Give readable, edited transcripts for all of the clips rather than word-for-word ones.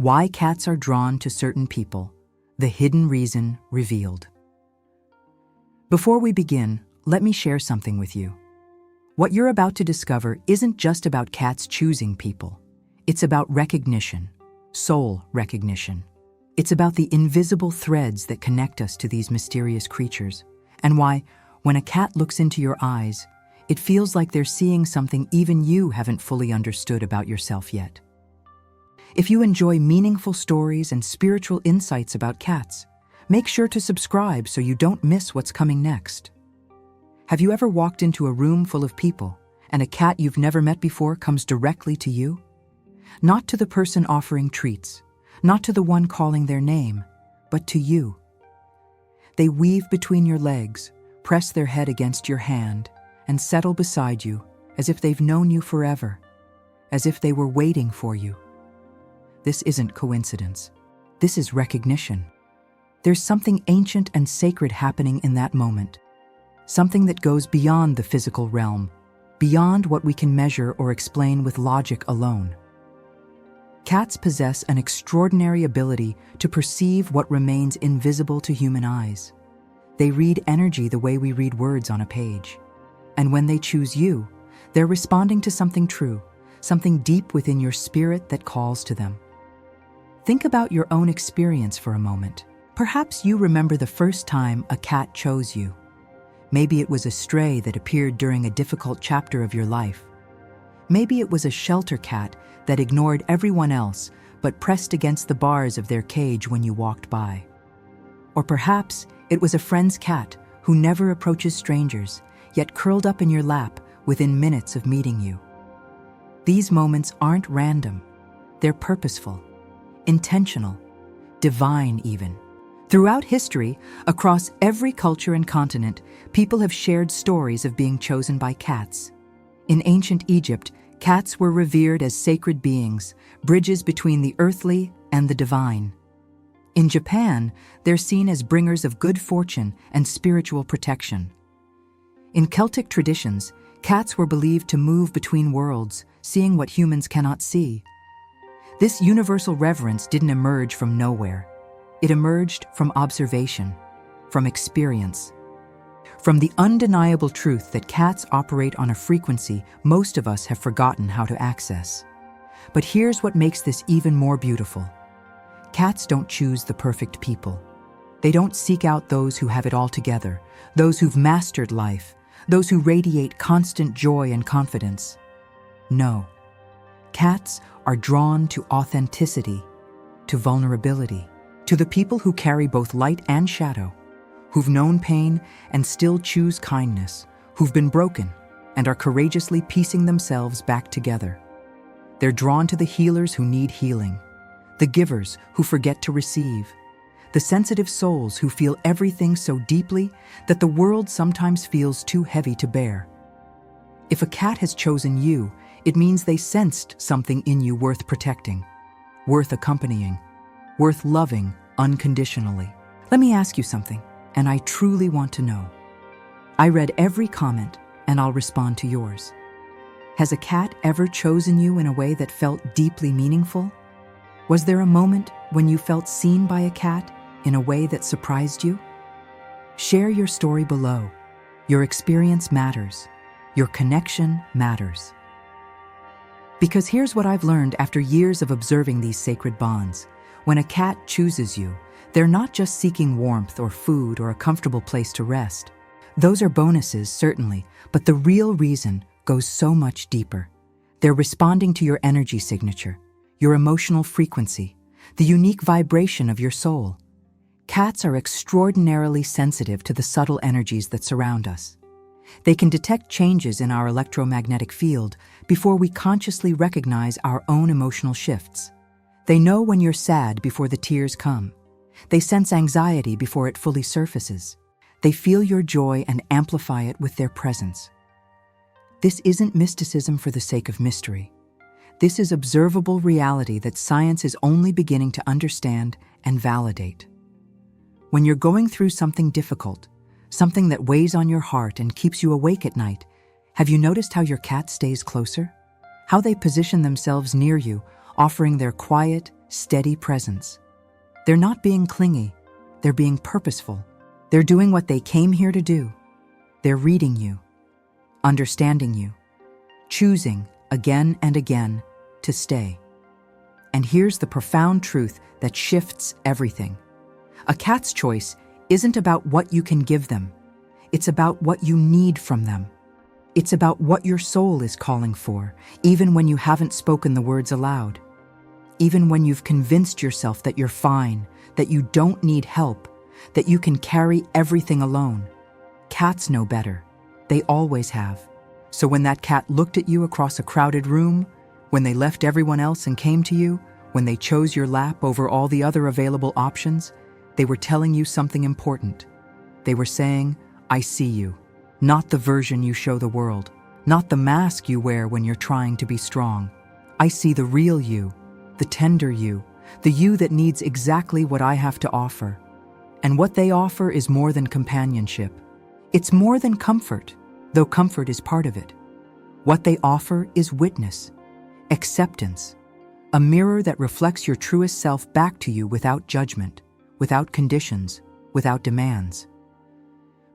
Why cats are drawn to certain people. The hidden reason revealed. Before we begin, let me share something with you. What you're about to discover isn't just about cats choosing people. It's about recognition, soul recognition. It's about the invisible threads that connect us to these mysterious creatures, and why, when a cat looks into your eyes, it feels like they're seeing something even you haven't fully understood about yourself yet. If you enjoy meaningful stories and spiritual insights about cats, make sure to subscribe so you don't miss what's coming next. Have you ever walked into a room full of people and a cat you've never met before comes directly to you? Not to the person offering treats, not to the one calling their name, but to you. They weave between your legs, press their head against your hand, and settle beside you as if they've known you forever, as if they were waiting for you. This isn't coincidence. This is recognition. There's something ancient and sacred happening in that moment, something that goes beyond the physical realm, beyond what we can measure or explain with logic alone. Cats possess an extraordinary ability to perceive what remains invisible to human eyes. They read energy the way we read words on a page. And when they choose you, they're responding to something true, something deep within your spirit that calls to them. Think about your own experience for a moment. Perhaps you remember the first time a cat chose you. Maybe it was a stray that appeared during a difficult chapter of your life. Maybe it was a shelter cat that ignored everyone else but pressed against the bars of their cage when you walked by. Or perhaps it was a friend's cat who never approaches strangers, yet curled up in your lap within minutes of meeting you. These moments aren't random. They're purposeful, intentional, divine even. Throughout history, across every culture and continent, people have shared stories of being chosen by cats. In ancient Egypt, cats were revered as sacred beings, bridges between the earthly and the divine. In Japan, they're seen as bringers of good fortune and spiritual protection. In Celtic traditions, cats were believed to move between worlds, seeing what humans cannot see. This universal reverence didn't emerge from nowhere. It emerged from observation, from experience, from the undeniable truth that cats operate on a frequency most of us have forgotten how to access. But here's what makes this even more beautiful. Cats don't choose the perfect people. They don't seek out those who have it all together, those who've mastered life, those who radiate constant joy and confidence. No. Cats are drawn to authenticity, to vulnerability, to the people who carry both light and shadow, who've known pain and still choose kindness, who've been broken and are courageously piecing themselves back together. They're drawn to the healers who need healing, the givers who forget to receive, the sensitive souls who feel everything so deeply that the world sometimes feels too heavy to bear. If a cat has chosen you, it means they sensed something in you worth protecting, worth accompanying, worth loving unconditionally. Let me ask you something, and I truly want to know. I read every comment, and I'll respond to yours. Has a cat ever chosen you in a way that felt deeply meaningful? Was there a moment when you felt seen by a cat in a way that surprised you? Share your story below. Your experience matters. Your connection matters. Because here's what I've learned after years of observing these sacred bonds. When a cat chooses you, they're not just seeking warmth or food or a comfortable place to rest. Those are bonuses, certainly, but the real reason goes so much deeper. They're responding to your energy signature, your emotional frequency, the unique vibration of your soul. Cats are extraordinarily sensitive to the subtle energies that surround us. They can detect changes in our electromagnetic field before we consciously recognize our own emotional shifts. They know when you're sad before the tears come. They sense anxiety before it fully surfaces. They feel your joy and amplify it with their presence. This isn't mysticism for the sake of mystery. This is observable reality that science is only beginning to understand and validate. When you're going through something difficult, something that weighs on your heart and keeps you awake at night, have you noticed how your cat stays closer? How they position themselves near you, offering their quiet, steady presence. They're not being clingy, they're being purposeful. They're doing what they came here to do. They're reading you, understanding you, choosing again and again to stay. And here's the profound truth that shifts everything. A cat's choice isn't about what you can give them. It's about what you need from them. It's about what your soul is calling for, even when you haven't spoken the words aloud. Even when you've convinced yourself that you're fine, that you don't need help, that you can carry everything alone. Cats know better. They always have. So when that cat looked at you across a crowded room, when they left everyone else and came to you, when they chose your lap over all the other available options, they were telling you something important. They were saying, I see you. Not the version you show the world, not the mask you wear when you're trying to be strong. I see the real you, the tender you, the you that needs exactly what I have to offer. And what they offer is more than companionship. It's more than comfort, though comfort is part of it. What they offer is witness, acceptance, a mirror that reflects your truest self back to you without judgment, without conditions, without demands.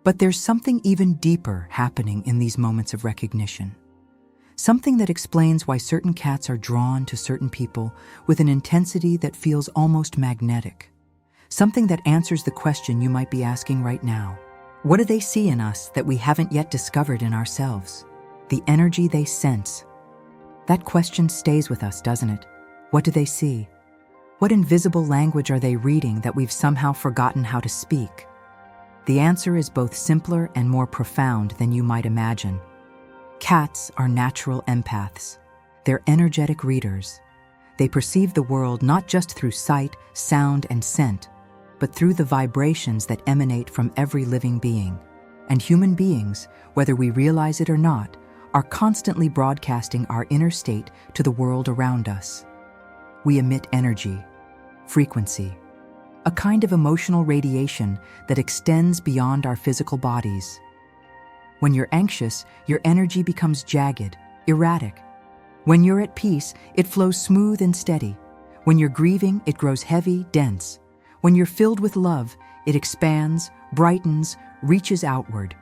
But there's something even deeper happening in these moments of recognition. Something that explains why certain cats are drawn to certain people with an intensity that feels almost magnetic. Something that answers the question you might be asking right now. What do they see in us that we haven't yet discovered in ourselves? The energy they sense. That question stays with us, doesn't it? What do they see? What invisible language are they reading that we've somehow forgotten how to speak? The answer is both simpler and more profound than you might imagine. Cats are natural empaths. They're energetic readers. They perceive the world not just through sight, sound, and scent, but through the vibrations that emanate from every living being. And human beings, whether we realize it or not, are constantly broadcasting our inner state to the world around us. We emit energy, frequency, a kind of emotional radiation that extends beyond our physical bodies. When you're anxious, your energy becomes jagged, erratic. When you're at peace, it flows smooth and steady. When you're grieving, it grows heavy, dense. When you're filled with love, it expands, brightens, reaches outward.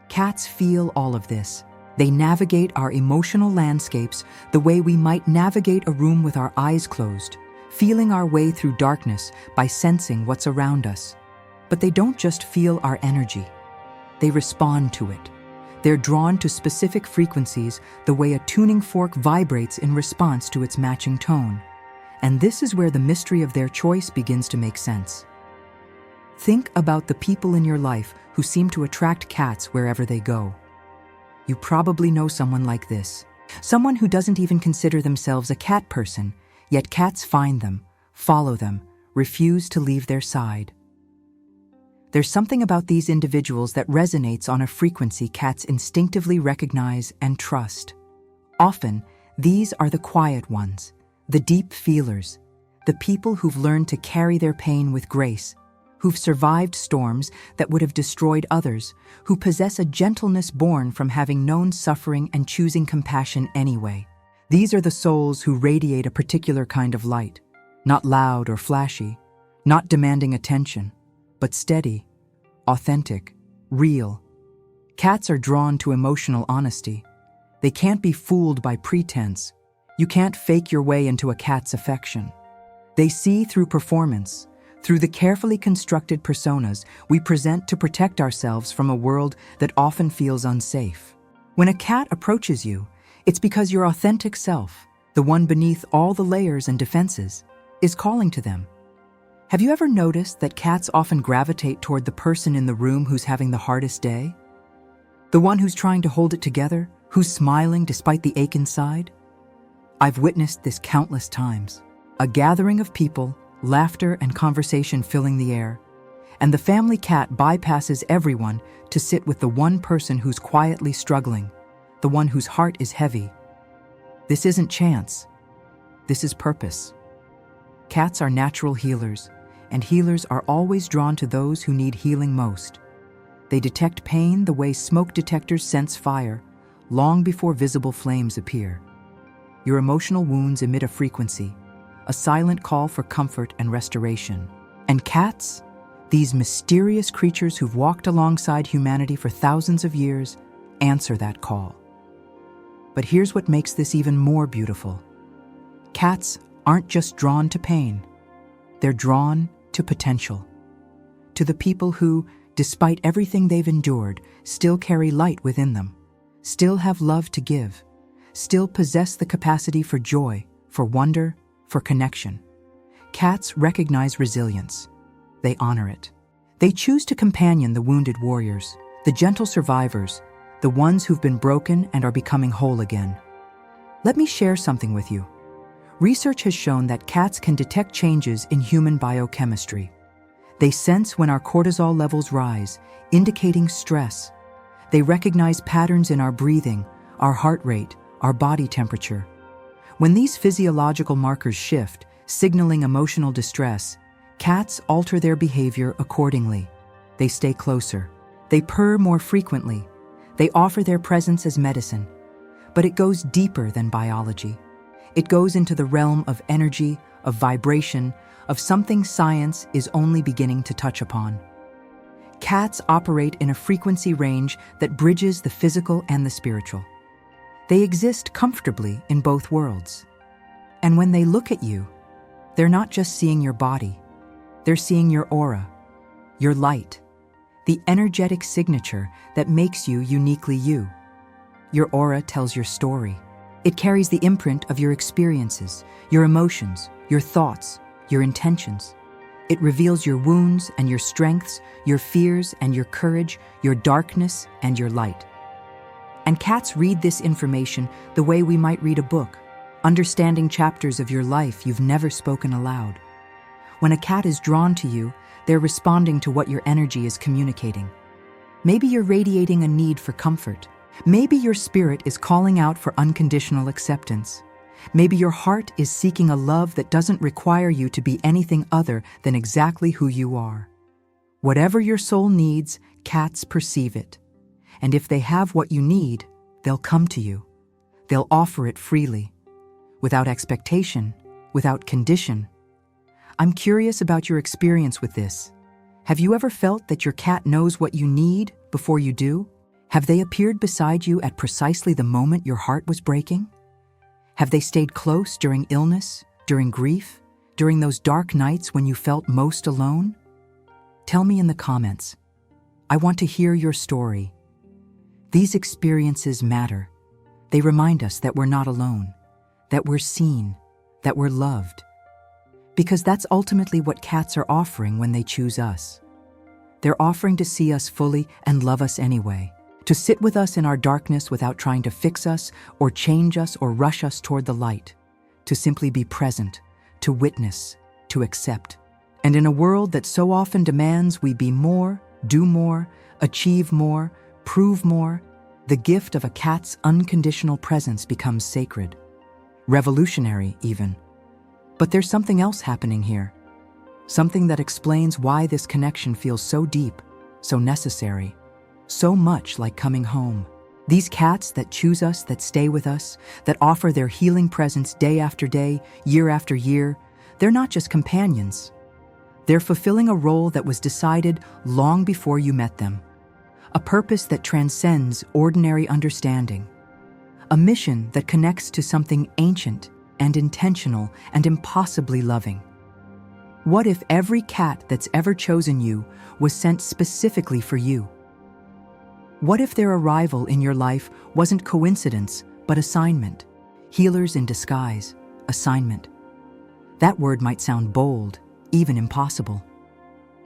Cats feel all of this. They navigate our emotional landscapes the way we might navigate a room with our eyes closed, feeling our way through darkness by sensing what's around us. But they don't just feel our energy. They respond to it. They're drawn to specific frequencies the way a tuning fork vibrates in response to its matching tone. And this is where the mystery of their choice begins to make sense. Think about the people in your life who seem to attract cats wherever they go. You probably know someone like this. Someone who doesn't even consider themselves a cat person, yet cats find them, follow them, refuse to leave their side. There's something about these individuals that resonates on a frequency cats instinctively recognize and trust. Often, these are the quiet ones, the deep feelers, the people who've learned to carry their pain with grace, who've survived storms that would have destroyed others, who possess a gentleness born from having known suffering and choosing compassion anyway. These are the souls who radiate a particular kind of light, not loud or flashy, not demanding attention, but steady, authentic, real. Cats are drawn to emotional honesty. They can't be fooled by pretense. You can't fake your way into a cat's affection. They see through performance, through the carefully constructed personas we present to protect ourselves from a world that often feels unsafe. When a cat approaches you, it's because your authentic self, the one beneath all the layers and defenses, is calling to them. Have you ever noticed that cats often gravitate toward the person in the room who's having the hardest day? The one who's trying to hold it together, who's smiling despite the ache inside? I've witnessed this countless times. A gathering of people, laughter and conversation filling the air, and the family cat bypasses everyone to sit with the one person who's quietly struggling, the one whose heart is heavy. This isn't chance. This is purpose. Cats are natural healers, and healers are always drawn to those who need healing most. They detect pain the way smoke detectors sense fire, long before visible flames appear. Your emotional wounds emit a frequency, a silent call for comfort and restoration. And cats, these mysterious creatures who've walked alongside humanity for thousands of years, answer that call. But here's what makes this even more beautiful. Cats aren't just drawn to pain. They're drawn to potential. To the people who, despite everything they've endured, still carry light within them, still have love to give, still possess the capacity for joy, for wonder, for connection. Cats recognize resilience. They honor it. They choose to companion the wounded warriors, the gentle survivors, the ones who've been broken and are becoming whole again. Let me share something with you. Research has shown that cats can detect changes in human biochemistry. They sense when our cortisol levels rise, indicating stress. They recognize patterns in our breathing, our heart rate, our body temperature. When these physiological markers shift, signaling emotional distress, cats alter their behavior accordingly. They stay closer. They purr more frequently. They offer their presence as medicine. But it goes deeper than biology. It goes into the realm of energy, of vibration, of something science is only beginning to touch upon. Cats operate in a frequency range that bridges the physical and the spiritual. They exist comfortably in both worlds. And when they look at you, they're not just seeing your body. They're seeing your aura, your light, the energetic signature that makes you uniquely you. Your aura tells your story. It carries the imprint of your experiences, your emotions, your thoughts, your intentions. It reveals your wounds and your strengths, your fears and your courage, your darkness and your light. And cats read this information the way we might read a book, understanding chapters of your life you've never spoken aloud. When a cat is drawn to you, they're responding to what your energy is communicating. Maybe you're radiating a need for comfort. Maybe your spirit is calling out for unconditional acceptance. Maybe your heart is seeking a love that doesn't require you to be anything other than exactly who you are. Whatever your soul needs, cats perceive it. And if they have what you need, they'll come to you. They'll offer it freely, without expectation, without condition. I'm curious about your experience with this. Have you ever felt that your cat knows what you need before you do? Have they appeared beside you at precisely the moment your heart was breaking? Have they stayed close during illness, during grief, during those dark nights when you felt most alone? Tell me in the comments. I want to hear your story. These experiences matter. They remind us that we're not alone, that we're seen, that we're loved. Because that's ultimately what cats are offering when they choose us. They're offering to see us fully and love us anyway, to sit with us in our darkness without trying to fix us or change us or rush us toward the light, to simply be present, to witness, to accept. And in a world that so often demands we be more, do more, achieve more, prove more, the gift of a cat's unconditional presence becomes sacred, revolutionary even. But there's something else happening here, something that explains why this connection feels so deep, so necessary, so much like coming home. These cats that choose us, that stay with us, that offer their healing presence day after day, year after year, they're not just companions. They're fulfilling a role that was decided long before you met them, a purpose that transcends ordinary understanding, a mission that connects to something ancient and intentional and impossibly loving. What if every cat that's ever chosen you was sent specifically for you? What if their arrival in your life wasn't coincidence, but assignment? Healers in disguise, assignment. That word might sound bold, even impossible.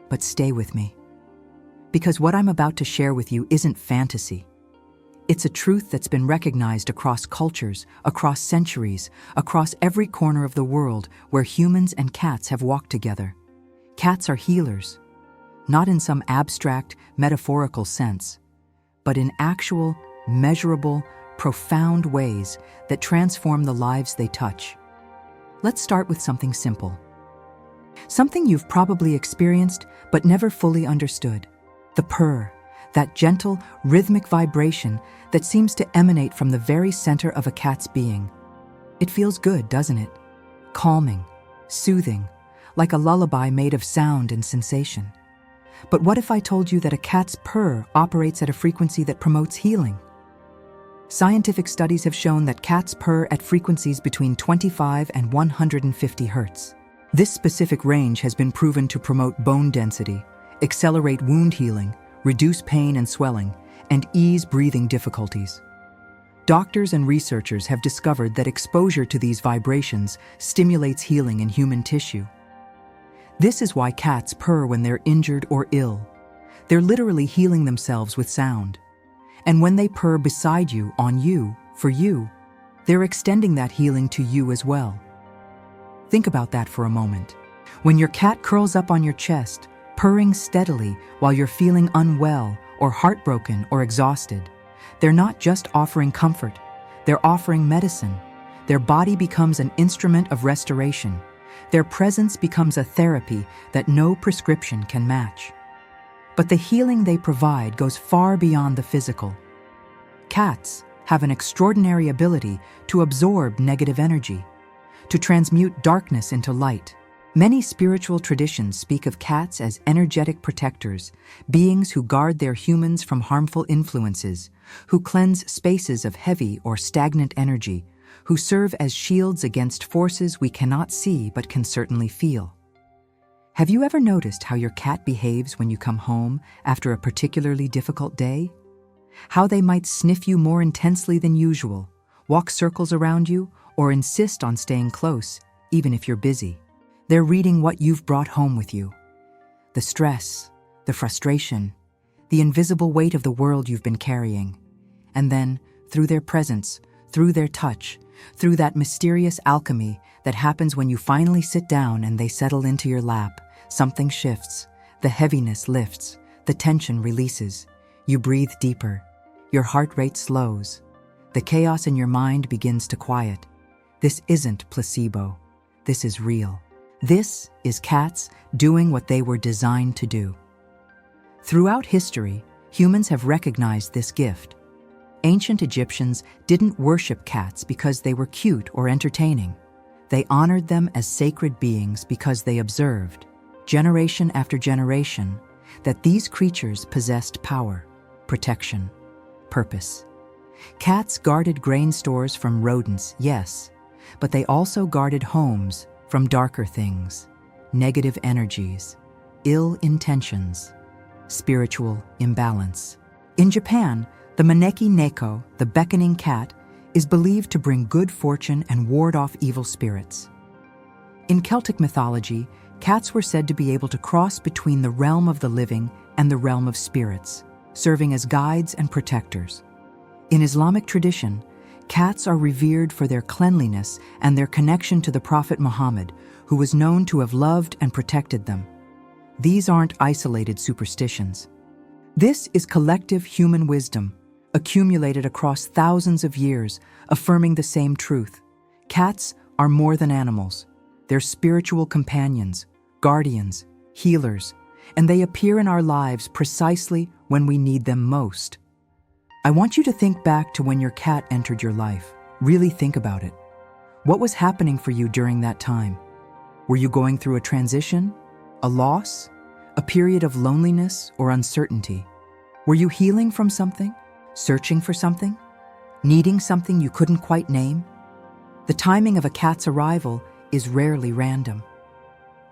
But stay with me. Because what I'm about to share with you isn't fantasy. It's a truth that's been recognized across cultures, across centuries, across every corner of the world where humans and cats have walked together. Cats are healers, not in some abstract, metaphorical sense, but in actual, measurable, profound ways that transform the lives they touch. Let's start with something simple. Something you've probably experienced but never fully understood. The purr, that gentle, rhythmic vibration that seems to emanate from the very center of a cat's being. It feels good, doesn't it? Calming, soothing, like a lullaby made of sound and sensation. But what if I told you that a cat's purr operates at a frequency that promotes healing? Scientific studies have shown that cats purr at frequencies between 25 and 150 hertz. This specific range has been proven to promote bone density, accelerate wound healing, reduce pain and swelling, and ease breathing difficulties. Doctors and researchers have discovered that exposure to these vibrations stimulates healing in human tissue. This is why cats purr when they're injured or ill. They're literally healing themselves with sound. And when they purr beside you, on you, for you, they're extending that healing to you as well. Think about that for a moment. When your cat curls up on your chest, purring steadily while you're feeling unwell or heartbroken or exhausted, they're not just offering comfort, they're offering medicine. Their body becomes an instrument of restoration. Their presence becomes a therapy that no prescription can match. But the healing they provide goes far beyond the physical. Cats have an extraordinary ability to absorb negative energy, to transmute darkness into light. Many spiritual traditions speak of cats as energetic protectors, beings who guard their humans from harmful influences, who cleanse spaces of heavy or stagnant energy, who serve as shields against forces we cannot see but can certainly feel. Have you ever noticed how your cat behaves when you come home after a particularly difficult day? How they might sniff you more intensely than usual, walk circles around you, or insist on staying close, even if you're busy. They're reading what you've brought home with you. The stress, the frustration, the invisible weight of the world you've been carrying. And then, through their presence, through their touch, through that mysterious alchemy that happens when you finally sit down and they settle into your lap, something shifts, the heaviness lifts, the tension releases. You breathe deeper, your heart rate slows, the chaos in your mind begins to quiet. This isn't placebo, this is real. This is cats doing what they were designed to do. Throughout history, humans have recognized this gift. Ancient Egyptians didn't worship cats because they were cute or entertaining. They honored them as sacred beings because they observed, generation after generation, that these creatures possessed power, protection, purpose. Cats guarded grain stores from rodents, yes, but they also guarded homes from darker things, negative energies, ill intentions, spiritual imbalance. In Japan, the maneki neko, the beckoning cat, is believed to bring good fortune and ward off evil spirits. In Celtic mythology, cats were said to be able to cross between the realm of the living and the realm of spirits, serving as guides and protectors. In Islamic tradition, cats are revered for their cleanliness and their connection to the Prophet Muhammad, who was known to have loved and protected them. These aren't isolated superstitions. This is collective human wisdom, accumulated across thousands of years, affirming the same truth. Cats are more than animals. They're spiritual companions, guardians, healers, and they appear in our lives precisely when we need them most. I want you to think back to when your cat entered your life. Really think about it. What was happening for you during that time? Were you going through a transition, a loss, a period of loneliness or uncertainty? Were you healing from something, searching for something, needing something you couldn't quite name? The timing of a cat's arrival is rarely random.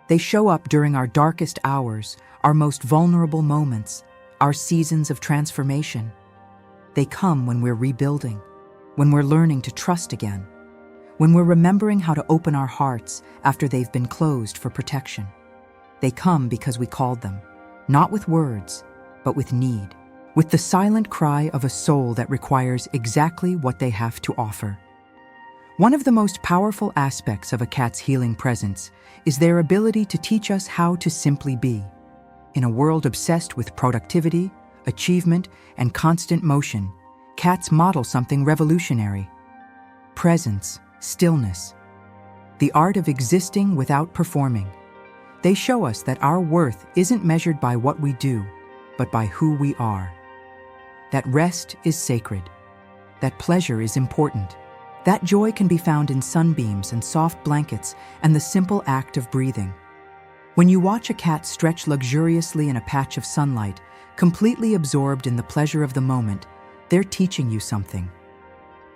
They show up during our darkest hours, our most vulnerable moments, our seasons of transformation. They come when we're rebuilding, when we're learning to trust again, when we're remembering how to open our hearts after they've been closed for protection. They come because we called them, not with words, but with need, with the silent cry of a soul that requires exactly what they have to offer. One of the most powerful aspects of a cat's healing presence is their ability to teach us how to simply be. In a world obsessed with productivity, achievement, and constant motion, cats model something revolutionary: presence, stillness, the art of existing without performing. They show us that our worth isn't measured by what we do, but by who we are. That rest is sacred, that pleasure is important, That joy can be found in sunbeams and soft blankets and the simple act of breathing. When you watch a cat stretch luxuriously in a patch of sunlight, completely absorbed in the pleasure of the moment, they're teaching you something.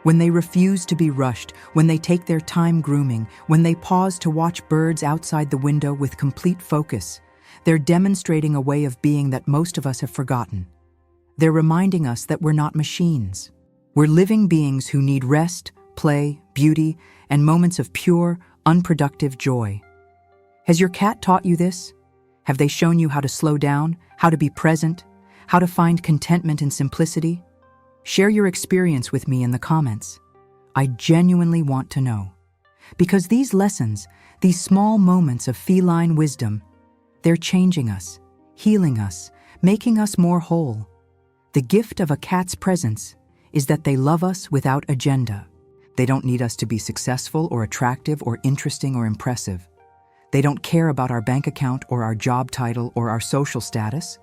When they refuse to be rushed, when they take their time grooming, when they pause to watch birds outside the window with complete focus, they're demonstrating a way of being that most of us have forgotten. They're reminding us that we're not machines. We're living beings who need rest, play, beauty, and moments of pure, unproductive joy. Has your cat taught you this? Have they shown you how to slow down, how to be present, how to find contentment in simplicity? Share your experience with me in the comments. I genuinely want to know. Because these lessons, these small moments of feline wisdom, they're changing us, healing us, making us more whole. The gift of a cat's presence is that they love us without agenda. They don't need us to be successful or attractive or interesting or impressive. They don't care about our bank account or our job title or our social status.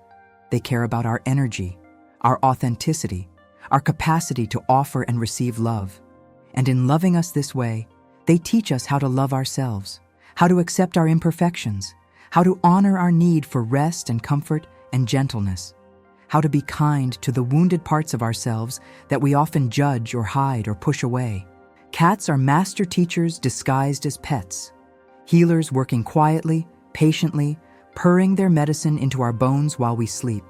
They care about our energy, our authenticity, our capacity to offer and receive love. And in loving us this way, they teach us how to love ourselves, how to accept our imperfections, how to honor our need for rest and comfort and gentleness, how to be kind to the wounded parts of ourselves that we often judge or hide or push away. Cats are master teachers disguised as pets, healers working quietly, patiently, purring their medicine into our bones while we sleep.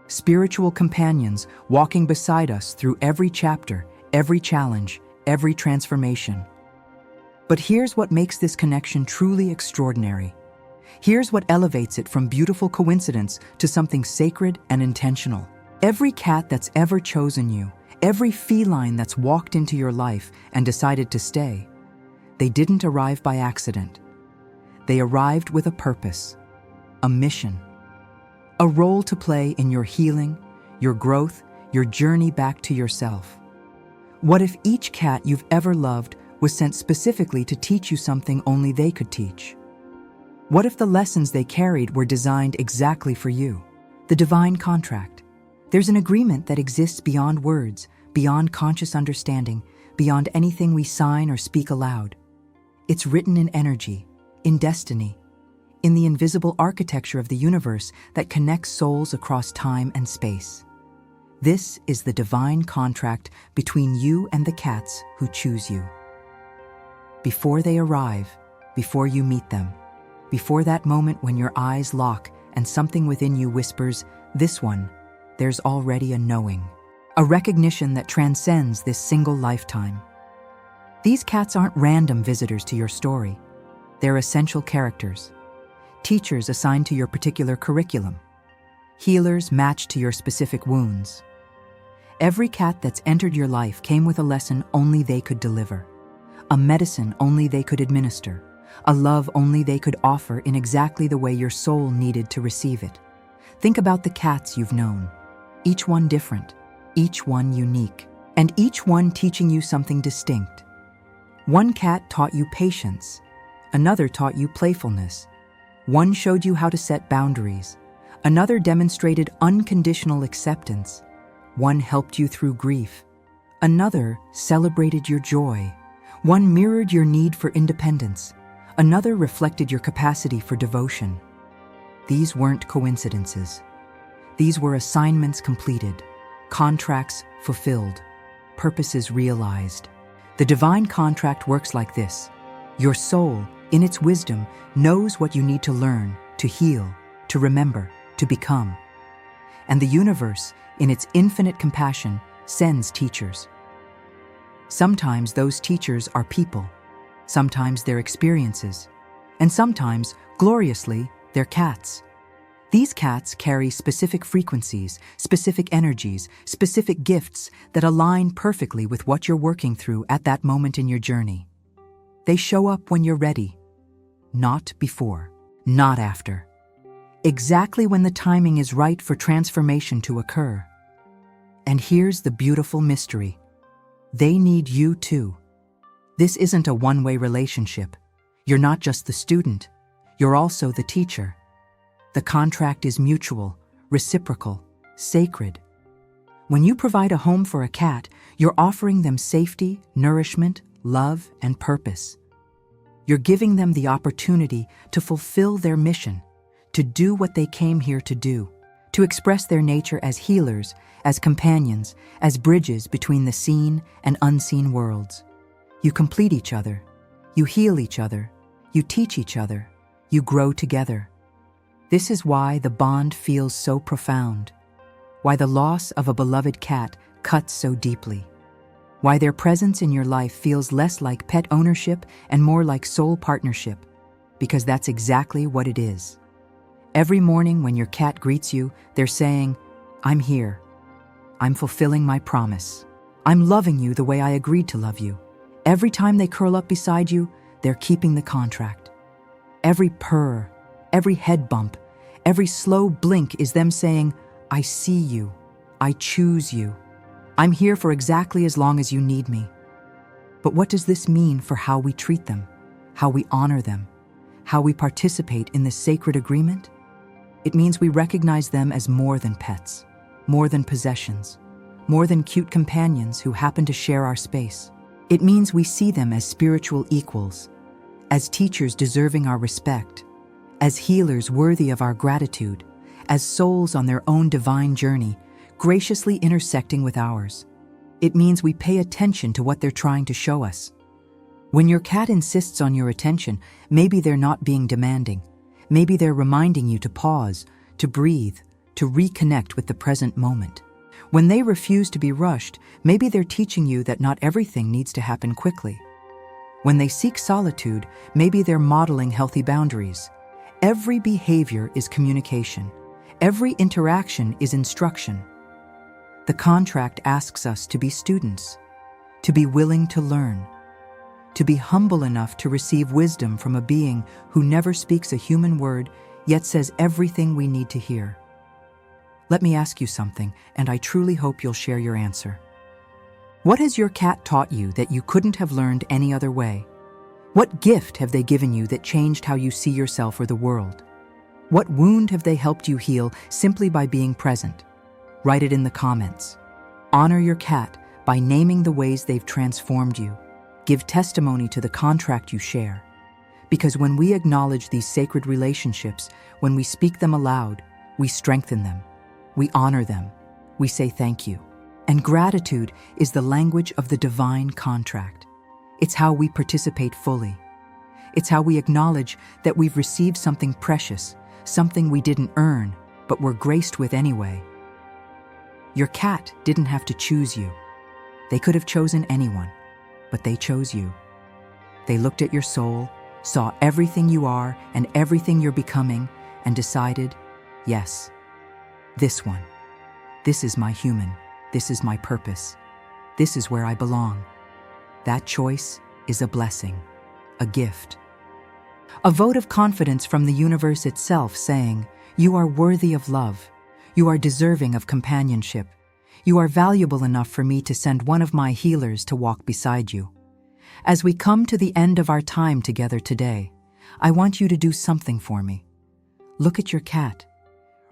Spiritual companions walking beside us through every chapter, every challenge, every transformation. But here's what makes this connection truly extraordinary. Here's what elevates it from beautiful coincidence to something sacred and intentional. Every cat that's ever chosen you, every feline that's walked into your life and decided to stay, they didn't arrive by accident. They arrived with a purpose, a mission, a role to play in your healing, your growth, your journey back to yourself. What if each cat you've ever loved was sent specifically to teach you something only they could teach? What if the lessons they carried were designed exactly for you? The divine contract. There's an agreement that exists beyond words, beyond conscious understanding, beyond anything we sign or speak aloud. It's written in energy, in destiny, in the invisible architecture of the universe that connects souls across time and space. This is the divine contract between you and the cats who choose you. Before they arrive, before you meet them, before that moment when your eyes lock and something within you whispers, "This one," there's already a knowing, a recognition that transcends this single lifetime. These cats aren't random visitors to your story. They're essential characters, teachers assigned to your particular curriculum, healers matched to your specific wounds. Every cat that's entered your life came with a lesson only they could deliver, a medicine only they could administer, a love only they could offer in exactly the way your soul needed to receive it. Think about the cats you've known, each one different, each one unique, and each one teaching you something distinct. One cat taught you patience, another taught you playfulness. One showed you how to set boundaries, another demonstrated unconditional acceptance. One helped you through grief, another celebrated your joy. One mirrored your need for independence, another reflected your capacity for devotion. These weren't coincidences. These were assignments completed, contracts fulfilled, purposes realized. The divine contract works like this. Your soul, in its wisdom, knows what you need to learn, to heal, to remember, to become. And the universe, in its infinite compassion, sends teachers. Sometimes those teachers are people, sometimes they're experiences, and sometimes, gloriously, they're cats. These cats carry specific frequencies, specific energies, specific gifts that align perfectly with what you're working through at that moment in your journey. They show up when you're ready, not before, not after. Exactly when the timing is right for transformation to occur. And here's the beautiful mystery. They need you too. This isn't a one-way relationship. You're not just the student, you're also the teacher. The contract is mutual, reciprocal, sacred. When you provide a home for a cat, You're offering them safety, nourishment, love, and purpose. You're giving them the opportunity to fulfill their mission, to do what they came here to do, to express their nature as healers, as companions, as bridges between the seen and unseen worlds. You complete each other. You heal each other. You teach each other. You grow together. This is why the bond feels so profound, why the loss of a beloved cat cuts so deeply, why their presence in your life feels less like pet ownership and more like soul partnership, because that's exactly what it is. Every morning when your cat greets you, they're saying, "I'm here. I'm fulfilling my promise. I'm loving you the way I agreed to love you." Every time they curl up beside you, they're keeping the contract. Every purr, every head bump, every slow blink is them saying, "I see you. I choose you. I'm here for exactly as long as you need me." But what does this mean for how we treat them, how we honor them, how we participate in this sacred agreement? It means we recognize them as more than pets, more than possessions, more than cute companions who happen to share our space. It means we see them as spiritual equals, as teachers deserving our respect, as healers worthy of our gratitude, as souls on their own divine journey, graciously intersecting with ours. It means we pay attention to what they're trying to show us. When your cat insists on your attention, maybe they're not being demanding. Maybe they're reminding you to pause, to breathe, to reconnect with the present moment. When they refuse to be rushed, maybe they're teaching you that not everything needs to happen quickly. When they seek solitude, maybe they're modeling healthy boundaries. Every behavior is communication. Every interaction is instruction. The contract asks us to be students, to be willing to learn, to be humble enough to receive wisdom from a being who never speaks a human word, yet says everything we need to hear. Let me ask you something, and I truly hope you'll share your answer. What has your cat taught you that you couldn't have learned any other way? What gift have they given you that changed how you see yourself or the world? What wound have they helped you heal simply by being present? Write it in the comments. Honor your cat by naming the ways they've transformed you. Give testimony to the contract you share. Because when we acknowledge these sacred relationships, when we speak them aloud, we strengthen them. We honor them. We say thank you. And gratitude is the language of the divine contract. It's how we participate fully. It's how we acknowledge that we've received something precious, something we didn't earn, but were graced with anyway. Your cat didn't have to choose you. They could have chosen anyone, but they chose you. They looked at your soul, saw everything you are and everything you're becoming, and decided, yes, this one. This is my human. This is my purpose. This is where I belong. That choice is a blessing, a gift. A vote of confidence from the universe itself saying, you are worthy of love. You are deserving of companionship. You are valuable enough for me to send one of my healers to walk beside you. As we come to the end of our time together today, I want you to do something for me. Look at your cat.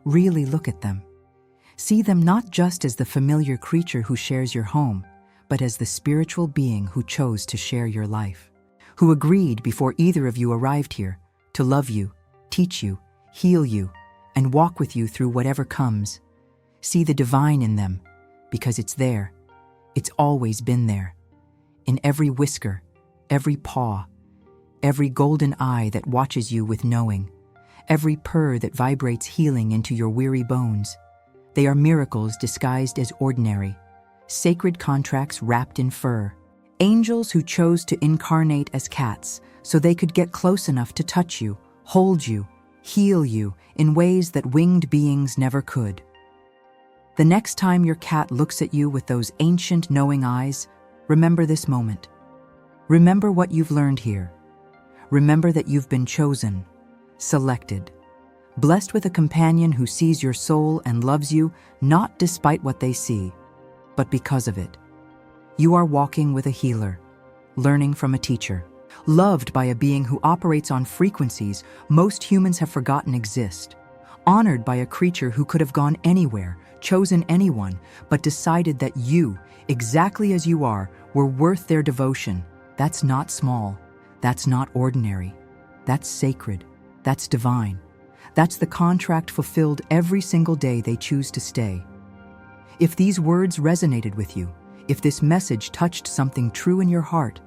Really look at them. See them not just as the familiar creature who shares your home, but as the spiritual being who chose to share your life, who agreed before either of you arrived here to love you, teach you, heal you, and walk with you through whatever comes. See the divine in them, because it's there. It's always been there. In every whisker, every paw, every golden eye that watches you with knowing, every purr that vibrates healing into your weary bones. They are miracles disguised as ordinary, sacred contracts wrapped in fur, angels who chose to incarnate as cats so they could get close enough to touch you, hold you, heal you in ways that winged beings never could. The next time your cat looks at you with those ancient knowing eyes, remember this moment. Remember what you've learned here. Remember that you've been chosen, selected, blessed with a companion who sees your soul and loves you not despite what they see, but because of it. You are walking with a healer, learning from a teacher, loved by a being who operates on frequencies most humans have forgotten exist, honored by a creature who could have gone anywhere, chosen anyone, but decided that you, exactly as you are, were worth their devotion. That's not small. That's not ordinary. That's sacred. That's divine. That's the contract fulfilled every single day they choose to stay. If these words resonated with you, if this message touched something true in your heart,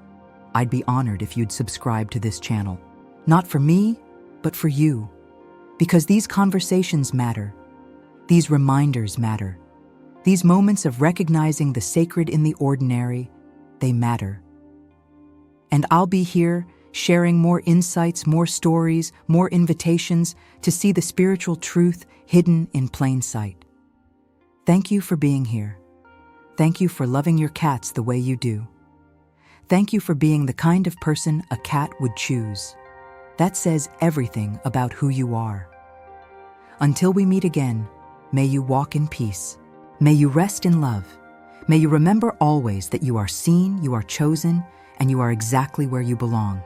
I'd be honored if you'd subscribe to this channel. Not for me, but for you. Because these conversations matter. These reminders matter. These moments of recognizing the sacred in the ordinary, they matter. And I'll be here, sharing more insights, more stories, more invitations to see the spiritual truth hidden in plain sight. Thank you for being here. Thank you for loving your cats the way you do. Thank you for being the kind of person a cat would choose. That says everything about who you are. Until we meet again, may you walk in peace. May you rest in love. May you remember always that you are seen, you are chosen, and you are exactly where you belong.